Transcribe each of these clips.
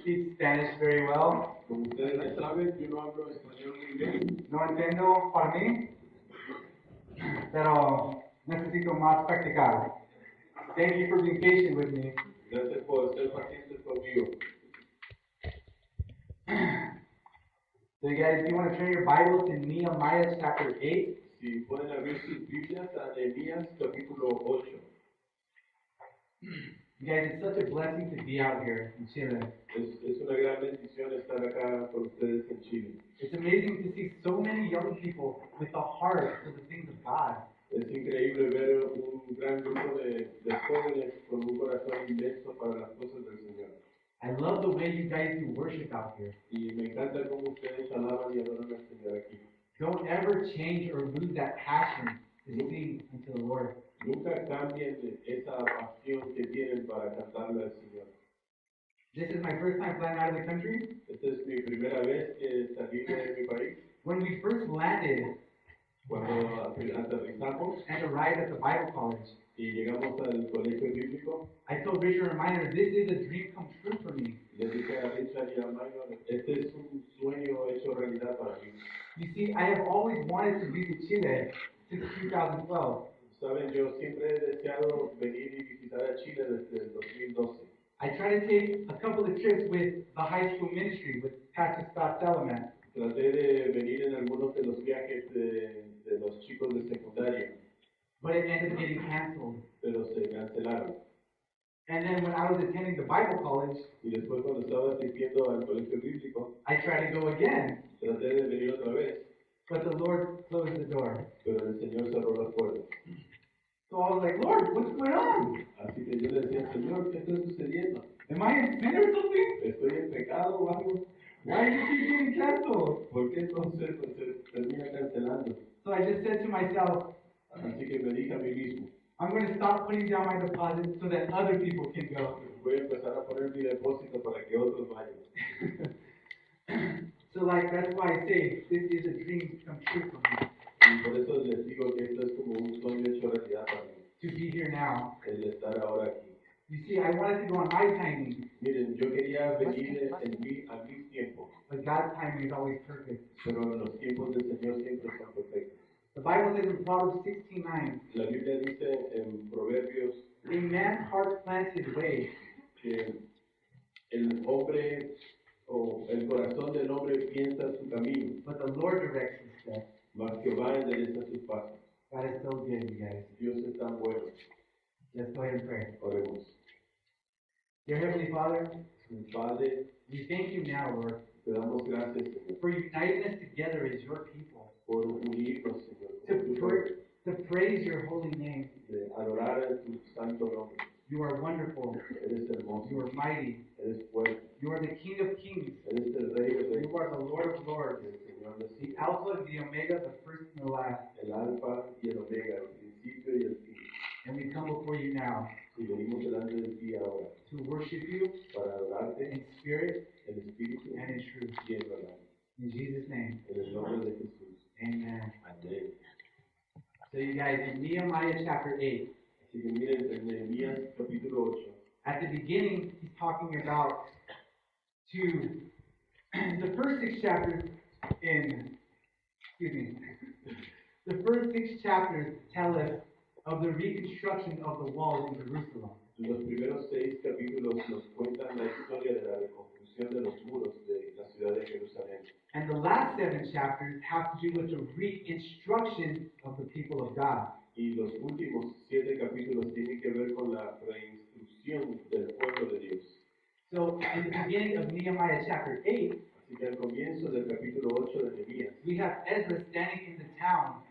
speak Spanish very well. Como ustedes saben, yo no hablo español muy bien. No entiendo para mí, pero necesito más practicar. Thank you for being patient with me. Gracias por ser pacientes conmigo. So you guys, if you want to turn your Bible to Nehemiah chapter 8. Si pueden abrir sus Biblias a Nehemías capítulo 8. You guys, it's such a blessing to be out here in Chile. Es una gran bendición estar acá con ustedes en Chile. It's amazing to see so many young people with a heart for the things of God. Es increíble ver un gran grupo de jóvenes con un corazón inmenso para las cosas del Señor. I love the way you guys do worship out here. Y me encanta cómo ustedes alaban y adoran al Señor aquí. Don't ever change or lose that passion to sing unto the Lord. Nunca cambien esa pasión que tienen para cantarle al Señor. This is my first time flying out of the country. Esta es mi primera vez que salí de mi país. When we first landed Cuando aterrizamos and arrived at the Bible college, y llegamos al colegio bíblico, I told Richard and Minor, this is a dream come true for me. le dije a Richard y a Minor, este es un sueño hecho realidad para mí. You see, I have always wanted to visit Chile since 2012. Saben, yo siempre he deseado venir y visitar a Chile desde el 2012. I tried to take a couple of trips with the high school ministry with Pastor Scott Salaman. Traté de venir en algunos de los viajes de los chicos de secundaria, But it ended up getting canceled. pero se cancelaron. And then when I was attending the Bible college, Y después cuando estaba asistiendo al colegio bíblico, I tried to go again, traté de venir otra vez, but the Lord closed the door. pero el Señor cerró las puertas. So I was like, Lord, what's going on? Así que yo le decía, Señor, ¿qué está sucediendo? Am I in sin or something? ¿Estoy en pecado o algo? Why is it getting canceled? ¿Por qué entonces se termina cancelando? So I just said to myself, Así que me dije a mí mismo, I'm going to stop putting down my deposit so that other people can go. voy a empezar a poner mi depósito para que otros vayan. So like, that's why I say, this is a dream come true for me, Y por eso les digo que esto es como un sueño hecho realidad para mí, to be here now. el estar ahora aquí. You see, I wanted to go on my timing, Miren, yo quería venir a mis tiempos, but God's timing is always perfect. pero los tiempos del Señor siempre son perfectos. The Bible says in Proverbs 16:9, La Biblia dice en Proverbios a man's heart plans his way, que el hombre o el corazón del hombre piensa su camino, but the Lord directs his steps. mas Jehová endereza sus pasos. God is so good, you guys. Dios es tan bueno. Let's go ahead and pray. Oremos. Dear Heavenly Father, Mi Padre, we thank you now, Lord, te damos gracias, Señor, for uniting us together as your people, por unirnos, Señor, to, por tu pueblo, to praise your holy name. de adorar a tu santo nombre. You are wonderful. Eres hermoso, You are mighty. eres fuerte, You are the King of kings. eres el Rey de Reyes, You are the Lord of lords, el Señor de the sí, Alpha, the Omega, the first and the last. el Alfa y el Omega, el principio y el fin. And we come before you now Y venimos delante de ti ahora to worship you para adorarte in spirit en espíritu and in truth. y en verdad. In Jesus' name, En el nombre de Jesús. amen. Amén. So you guys, in Nehemiah chapter 8, Así que miren, en Nehemías capítulo 8, at the beginning, he's talking about the first 6 chapters the first 6 chapters tell us of the reconstruction of the walls in Jerusalem. los primeros 6 capítulos nos cuentan la historia de la reconstrucción de los muros de la ciudad de Jerusalén. And the last 7 chapters have to do with the reconstruction of the people of God. Y los últimos 7 capítulos tienen que ver con la reinstrucción del pueblo de Dios. So, in the beginning of Nehemiah chapter 8, Así que al comienzo del capítulo 8 de Nehemías, we have Ezra standing in the town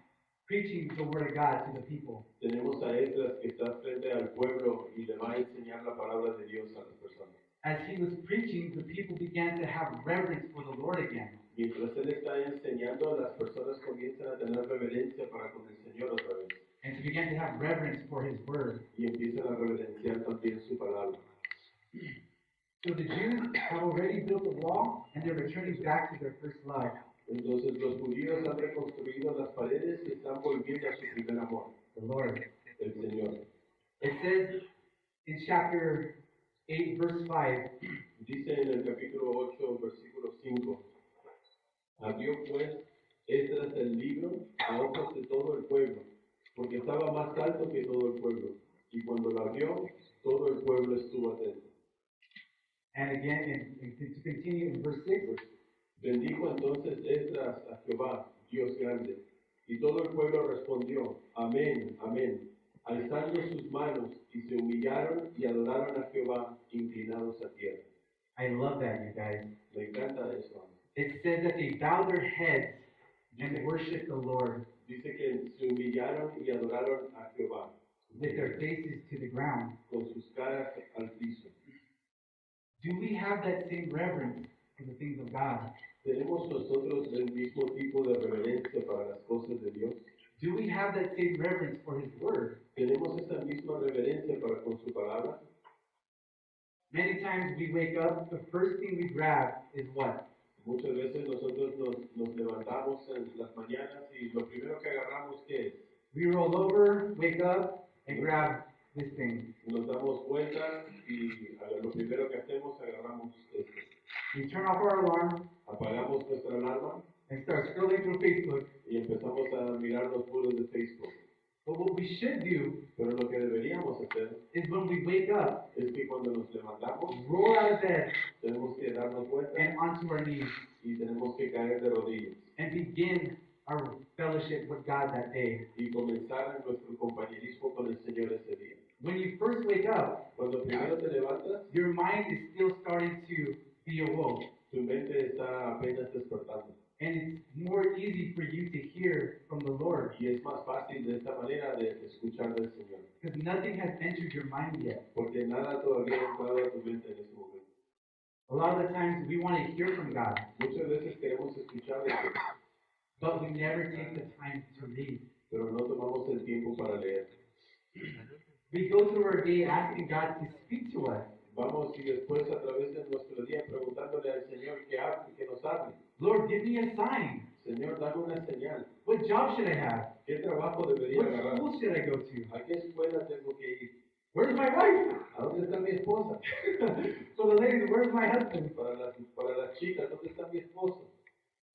preaching the word of God to the people. tenemos a Esdras que está frente al pueblo y le va a enseñar la palabra de Dios a las personas. As he was preaching, the people began to have reverence for the Lord again. Mientras él está enseñando, las personas comienzan a tener reverencia para con el Señor otra vez. And to begin to have reverence for his word. Y empiezan a reverenciar también su palabra. So the Jews have already built the wall, and they're returning back to their first love. Entonces los judíos han reconstruido las paredes y están volviendo a su primer amor, The Lord. el Señor. It says in chapter 8, verse 5, Dice en el capítulo 8, versículo 5, abrió pues Esdras el libro a ojos de todo el pueblo, porque estaba más alto que todo el pueblo, y cuando lo abrió, todo el pueblo estuvo atento. and again, to continue in verse 6, Bendijo entonces Esdras a Jehová, Dios grande, y todo el pueblo respondió, amén, amén, alzando sus manos, y se humillaron y adoraron a Jehová, inclinados a tierra. I love that, you guys. Me encanta eso. It says that they bowed their heads and worshiped the Lord Dice que se humillaron y adoraron a Jehová, with their faces to the ground. con sus caras al piso. Do we have that same reverence for the things of God? ¿Tenemos nosotros el mismo tipo de reverencia para las cosas de Dios? Do we have that same reverence for His Word? ¿Tenemos esa misma reverencia para con su palabra? Many times we wake up, the first thing we grab is what? Muchas veces nosotros nos levantamos en las mañanas y lo primero que agarramos, ¿qué es? We roll over, wake up, and grab this thing. Nos damos vuelta y lo primero que hacemos, agarramos esto. We turn off our alarm Apagamos nuestra alarma and start scrolling through Facebook. y empezamos a mirar los muros de Facebook. But what we should do Pero lo que deberíamos hacer is when we wake up, es que cuando nos levantamos, roll out of bed tenemos que darnos vuelta and onto our knees y tenemos que caer de rodillas and begin our fellowship with God that day. y comenzar nuestro compañerismo con el Señor ese día. When you first wake up, Cuando primero te levantas, your mind is still starting to be awoke. tu mente está apenas despertando. And it's more easy for you to hear from the Lord Y es más fácil de esta manera de escuchar del Señor, because nothing has entered your mind yet. porque nada todavía ha entrado a tu mente en este momento. A lot of the times we want to hear from God, Muchas veces queremos escuchar de Dios, but we never take the time to read. pero no tomamos el tiempo para leer. We go through our day asking God to speak to us. Vamos y después a través de nuestro día preguntándole al Señor que hable, que nos hable. Lord, give me a sign. Señor, dame una señal. What job should I have? ¿Qué trabajo debería What agarrar? school should I go to? ¿A qué escuela tengo que ir? Where's my wife? ¿A dónde está mi esposa? For the ladies, where's my husband? Para las chicas, ¿dónde está mi esposo?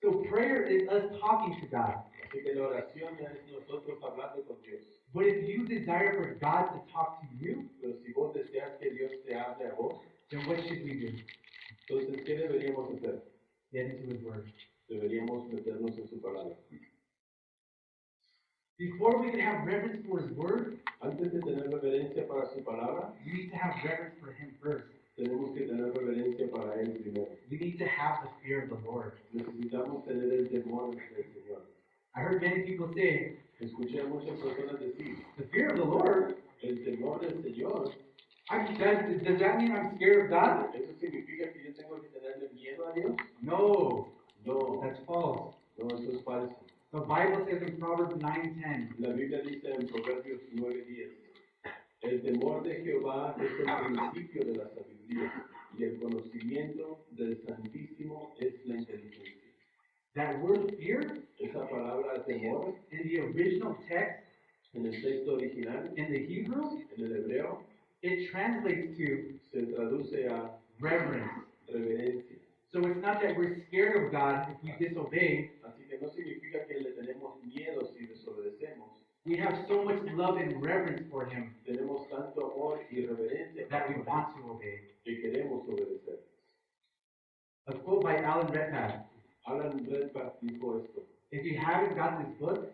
So prayer is us talking to God. Así que la oración es nosotros hablando con Dios. But if you desire for God to talk to you, Pero si vos deseas que Dios te hable a vos, then what should we do? entonces, ¿qué deberíamos hacer? Get into His Word. Deberíamos meternos en su palabra. Before we can have reverence for His Word, Antes de tener reverencia para su palabra, we need to have reverence for Him first. tenemos que tener reverencia para Él primero. We need to have the fear of the Lord. Necesitamos tener el temor del Señor. I heard many people say, Escuché a muchas personas decir, the fear of the Lord? el temor del Señor, Does that mean I'm scared of God? ¿eso significa que yo tengo que tenerle miedo a Dios? No, No, that's false. no, eso es falso. The Bible says in Proverbs 9:10, La Biblia dice en Proverbios 9:10, el temor de Jehová es el principio de la sabiduría y el conocimiento del Santísimo es la inteligencia. that word fear Esa palabra temor in the original text, en el texto original, in the Hebrew, en el hebreo, it translates to se traduce a reverence. reverencia. So it's not that we're scared of God if we disobey. Así que no significa que le tenemos miedo si desobedecemos. We have so much love and reverence for Him Tenemos tanto amor y reverencia that we por Él want to obey. que queremos obedecer. A quote by Alan Redpath. Alan Redpath dijo esto. If you haven't got this book,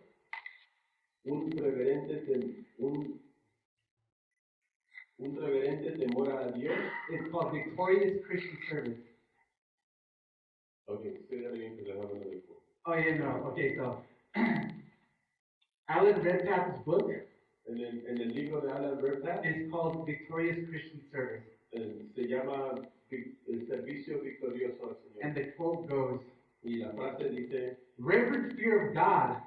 Un reverente temor a Dios. it's called Victorious Christian Service. Ok, estoy bien que le damos el tiempo. Oh yeah, no. Okay, so Alan Redpath's book En el libro de Alan Redpath is called Victorious Christian Service. se llama El Servicio Victorioso al Señor. And the quote goes, Y la frase dice, reverent fear of God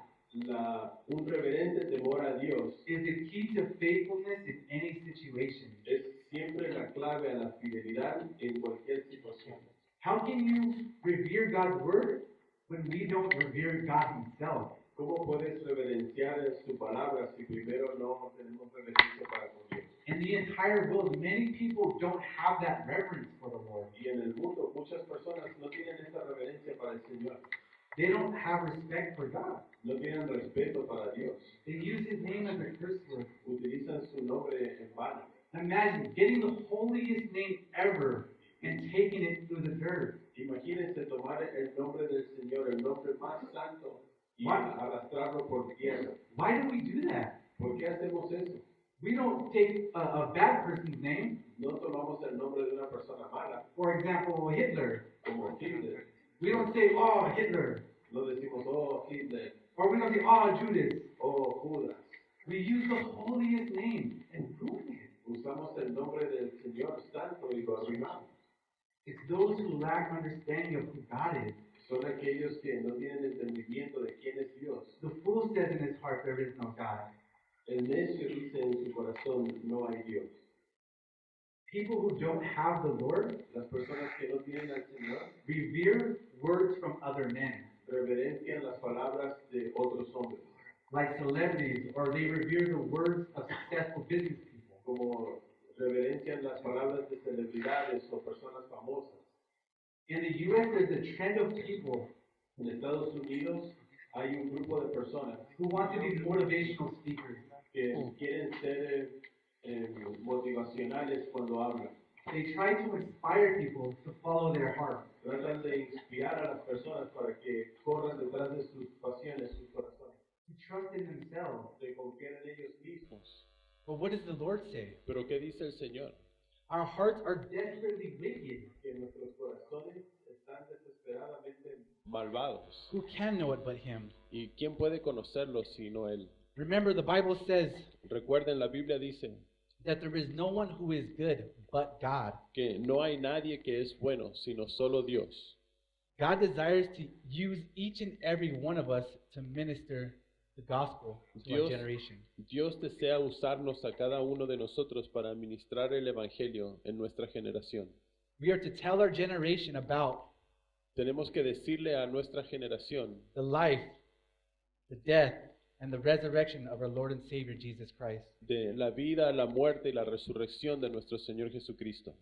un reverente temor a Dios is the key to faithfulness in any situation. es siempre la clave a la fidelidad en cualquier situación. How can you revere God's word when we don't revere God Himself? ¿Cómo puedes reverenciar su palabra si primero no tenemos reverencia para con Dios? In the entire world, many people don't have that reverence for the Lord. Y en el mundo muchas personas no tienen esta reverencia para el Señor, They don't have respect for God. no tienen respeto para Dios, They use His name as a curse word. utilizan su nombre en vano. Imagine getting the holiest name ever and taking it through the dirt. Imagínense tomar el nombre del Señor, el nombre más santo, y What? arrastrarlo por tierra. Why do we do that? ¿Por qué hacemos eso? We don't take a bad person's name. No tomamos el nombre de una persona mala, For example, Hitler. como Hitler. We don't say, oh, Hitler. No decimos, oh, Hitler, Or we don't say, oh, Judas. oh, Judas. We use the holiest name and ruin it. Usamos el nombre del Señor santo y lo arruinamos. It's those who lack understanding of who God is. Son aquellos que no tienen entendimiento de quién es Dios. The fool says in his heart, there is no God. El necio dice en su corazón, no hay Dios. People who don't have the Lord Las personas que no tienen al Señor revere words from other men, reverencian las palabras de otros hombres, like celebrities, or they revere the words of successful business people. como reverencian las palabras de celebridades o personas famosas. In the U.S., there's a trend of people En Estados Unidos hay un grupo de personas who want to be motivational speakers. que quieren ser motivacionales cuando hablan. They try to inspire people to follow their heart. Tratan de inspirar a las personas para que corran detrás de sus pasiones, sus corazones, To trust in themselves. de confiar en ellos mismos. But what does the Lord say? Pero ¿qué dice el Señor? Our hearts are desperately wicked. Que nuestros corazones están desesperadamente malvados. Who can know it but Him? ¿Y quién puede conocerlo sino Él? Remember, the Bible says Recuerden, la Biblia dice that there is no one who is good but God. que no hay nadie que es bueno, sino solo Dios. God desires to use each and every one of us to minister the gospel to our Dios- generation. Dios desea usarnos a cada uno de nosotros para administrar el Evangelio en nuestra generación. We are to tell our generation about Tenemos que decirle a nuestra generación the life, the death, and the resurrection of our Lord and Savior Jesus Christ. de la vida, la muerte y la resurrección de nuestro Señor Jesucristo.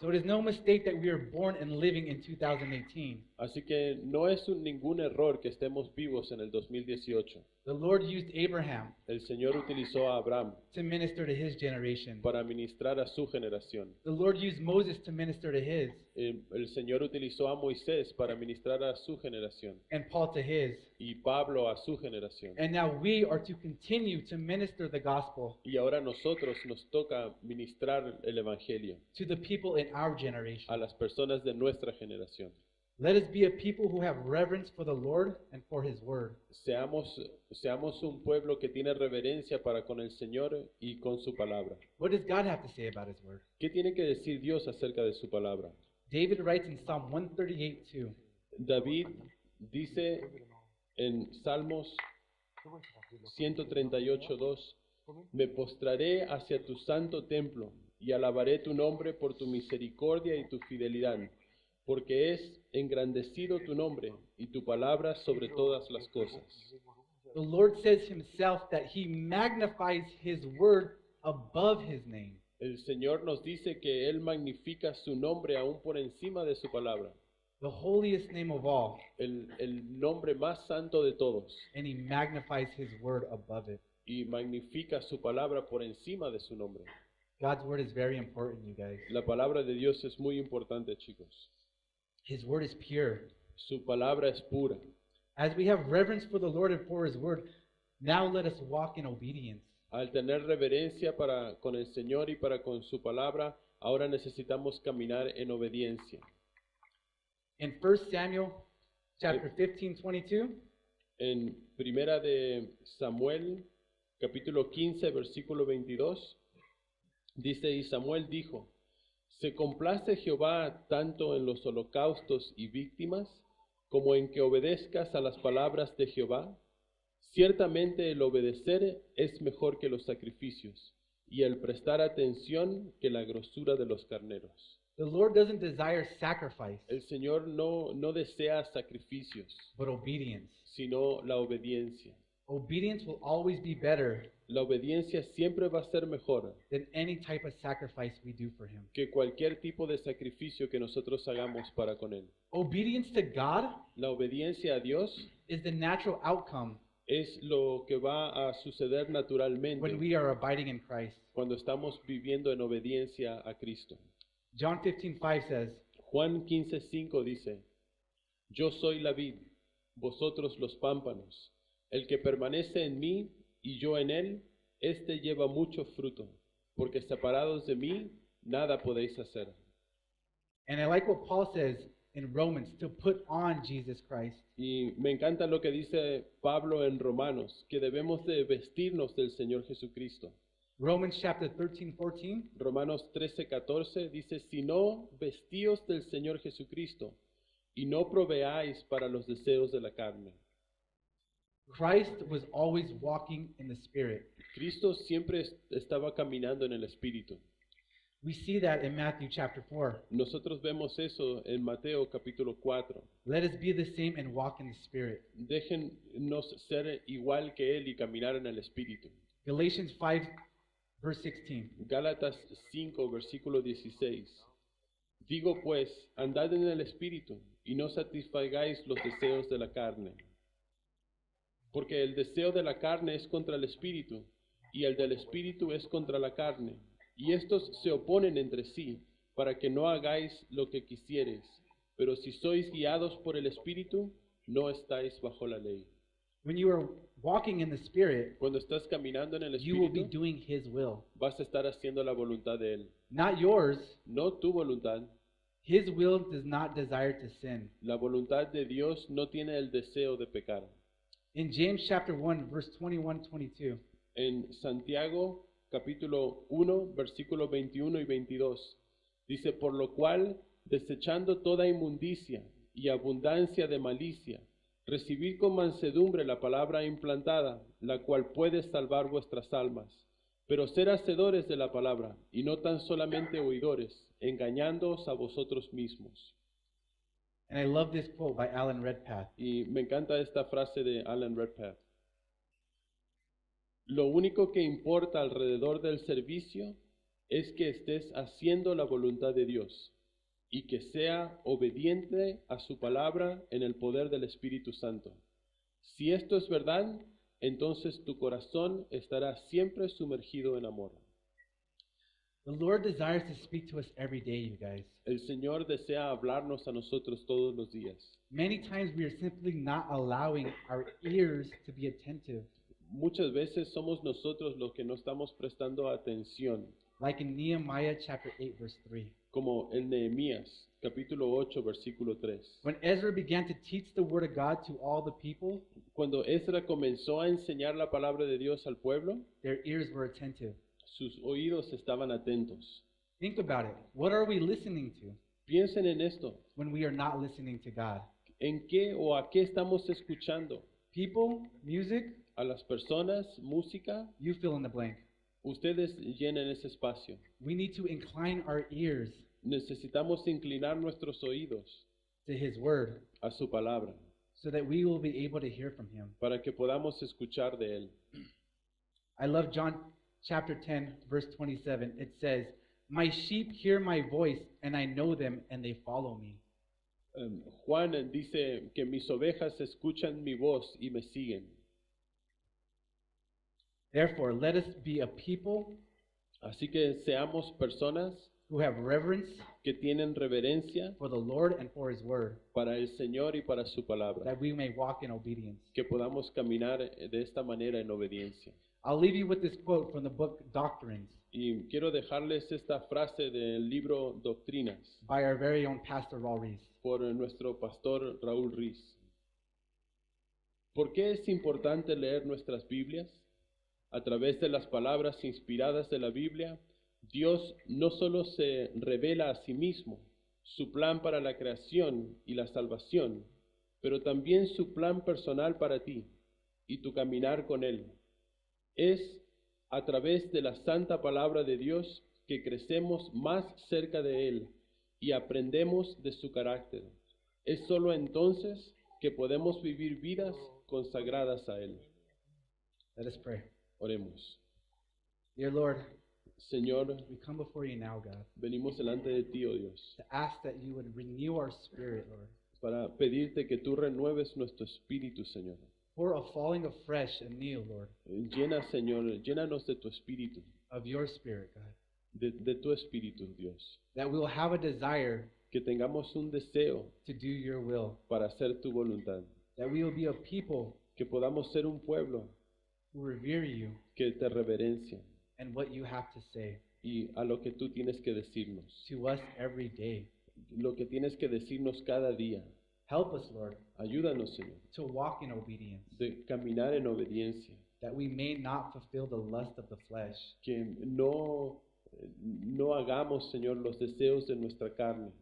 So it is no mistake that we are born and living in 2018. Así que no es ningún error que estemos vivos en el 2018. The Lord used Abraham El Señor utilizó a Abraham to minister to his generation. para ministrar a su generación. The Lord used Moses to minister to his, El Señor utilizó a Moisés para ministrar a su generación and Paul to his. y Pablo a su generación. And now we are to continue to minister the gospel Y ahora nosotros nos toca ministrar el Evangelio to the people in our generation. a las personas de nuestra generación. Let us be a people who have reverence for the Lord and for his word. Seamos un pueblo que tiene reverencia para con el Señor y con su palabra. What does God have to say about his word? ¿Qué tiene que decir Dios acerca de su palabra? David writes in Psalm 138:2, David dice en Salmos 138:2, me postraré hacia tu santo templo y alabaré tu nombre por tu misericordia y tu fidelidad, porque es engrandecido tu nombre y tu palabra sobre todas las cosas. the Lord says himself that he magnifies his word above his name. El Señor nos dice que Él magnifica su nombre aún por encima de su palabra, The holiest name of all, el nombre más santo de todos, and he magnifies his word above it. y magnifica su palabra por encima de su nombre. God's word is very important, you guys. La palabra de Dios es muy importante, chicos. His word is pure. Su palabra es pura. As we have reverence for the Lord and for his word, now let us walk in obedience. Al tener reverencia para con el Señor y para con su palabra, ahora necesitamos caminar en obediencia. In 1 Samuel chapter 15:22, En Primera de Samuel, capítulo 15, versículo 22, dice, y Samuel dijo, ¿se complace Jehová tanto en los holocaustos y víctimas, como en que obedezcas a las palabras de Jehová? Ciertamente el obedecer es mejor que los sacrificios, y el prestar atención que la grosura de los carneros. the Lord doesn't desire sacrifice, El Señor no desea sacrificios, but obedience. sino la obediencia. Obedience will always be better La obediencia siempre va a ser mejor than any type of sacrifice we do for Him. que cualquier tipo de sacrificio que nosotros hagamos para con Él. Obedience to God La obediencia a Dios is the natural outcome es lo que va a suceder when naturalmente we are abiding in Christ. cuando estamos viviendo en obediencia a Cristo. John 15:5 says, Juan 15:5 dice, Yo soy la vid, vosotros los pámpanos. El que permanece en mí y yo en él, éste lleva mucho fruto, porque separados de mí, nada podéis hacer. and I like what Paul says in Romans, to put on Jesus Christ. Y me encanta lo que dice Pablo en Romanos, que debemos de vestirnos del Señor Jesucristo. Romans chapter 13:14 Romanos 13:14 dice, si no, vestíos del Señor Jesucristo, y no proveáis para los deseos de la carne. Christ was always walking in the Spirit. Cristo siempre estaba caminando en el Espíritu. We see that in Matthew chapter 4. Nosotros vemos eso en Mateo capítulo 4. Let us be the same and walk in the Spirit. Déjennos ser igual que Él y caminar en el Espíritu. Galatians 5 verse 16. Gálatas 5, versículo 16. Digo pues, andad en el Espíritu y no satisfagáis los deseos de la carne. Porque el deseo de la carne es contra el Espíritu y el del Espíritu es contra la carne. Y estos se oponen entre sí para que no hagáis lo que quisiereis. Pero si sois guiados por el Espíritu, no estáis bajo la ley. When you are walking in the Spirit, Cuando estás caminando en el you will be Espíritu, doing His will. vas a estar haciendo la voluntad de Él. Not yours. No tu voluntad. His will does not desire to sin. La voluntad de Dios no tiene el deseo de pecar. In James chapter 1 verse 21-22, En Santiago capítulo 1, versículo 21 y 22, dice, por lo cual, desechando toda inmundicia y abundancia de malicia, recibid con mansedumbre la palabra implantada, la cual puede salvar vuestras almas. Pero ser hacedores de la palabra, y no tan solamente oidores, engañándoos a vosotros mismos. and I love this quote by Alan Redpath. Y me encanta esta frase de Alan Redpath. Lo único que importa alrededor del servicio es que estés haciendo la voluntad de Dios y que sea obediente a su palabra en el poder del Espíritu Santo. Si esto es verdad, entonces tu corazón estará siempre sumergido en amor. The Lord desires to speak to us every day, you guys. El Señor desea hablarnos a nosotros todos los días. Many times we are simply not allowing our ears to be attentive. Muchas veces somos nosotros los que no estamos prestando atención, Like in Nehemiah chapter 8 verse 3. como en Nehemías, capítulo 8, versículo 3. When Ezra began to teach the word of God to all the people, Cuando Ezra comenzó a enseñar la palabra de Dios al pueblo, their ears were attentive. sus oídos estaban atentos. Think about it. What are we listening to Piensen en esto. when we are not listening to God? ¿En qué o a qué estamos escuchando? People, music, ¿A las personas, música? you fill in the blank. Ustedes llenen ese espacio. We need to incline our ears Necesitamos inclinar nuestros oídos to His word a su palabra so that we will be able to hear from Him. para que podamos escuchar de Él. I love John chapter 10 verse 27. It says, "My sheep hear my voice, and I know them, and they follow me." Juan dice que mis ovejas escuchan mi voz y me siguen. Therefore, let us be a people Así que seamos personas who have reverence que tienen reverencia for the Lord and for His word, para el Señor y para su palabra, that we may walk in obedience. que podamos caminar de esta manera en obediencia. I'll leave you with this quote from the book Doctrines Y quiero dejarles esta frase del libro Doctrinas by our very own Pastor Raul Rees. por nuestro pastor Raúl Riz. ¿Por qué es importante leer nuestras Biblias? A través de las palabras inspiradas de la Biblia, Dios no solo se revela a sí mismo, su plan para la creación y la salvación, pero también su plan personal para ti y tu caminar con Él. Es a través de la santa palabra de Dios que crecemos más cerca de Él y aprendemos de su carácter. Es solo entonces que podemos vivir vidas consagradas a Él. Let us pray. Oremos. Dear Lord, Señor, we come before you now, God, venimos delante de ti, oh Dios, to ask that you would renew our spirit, Lord. para pedirte que tú renueves nuestro espíritu, Señor. Pour a falling afresh anew, Lord, Llena, Señor, llénanos de tu espíritu, of your spirit, God. de tu espíritu, Dios. That we will have a desire Que tengamos un deseo to do your will. para hacer tu voluntad. That we will be a people Que podamos ser un pueblo who revere you que te reverencia and what you have to say y a lo que tú tienes que decirnos. to us every day. Lo que tienes que decirnos cada día. Help us, Lord, Ayúdanos, Señor, to walk in obedience, de caminar en obediencia. that we may not fulfill the lust of the flesh, Que no hagamos, Señor, los deseos de nuestra carne,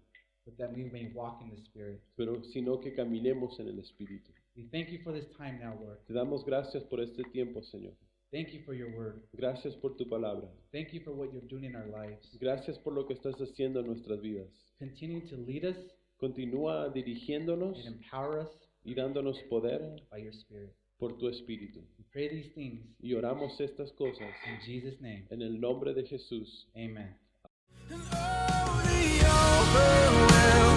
but that we may walk in the Spirit. pero sino que caminemos en el Espíritu. We thank you for this time now, Lord. Te damos gracias por este tiempo, Señor. Thank you for your word. Gracias por tu palabra. Thank you for what you're doing in our lives. Gracias por lo que estás haciendo en nuestras vidas. Continue to lead us Continúa dirigiéndonos and empower us y dándonos poder by your Spirit. por tu Espíritu. We pray these things Y oramos estas cosas in Jesus' name. en el nombre de Jesús. Amen. And oh, the overwhelming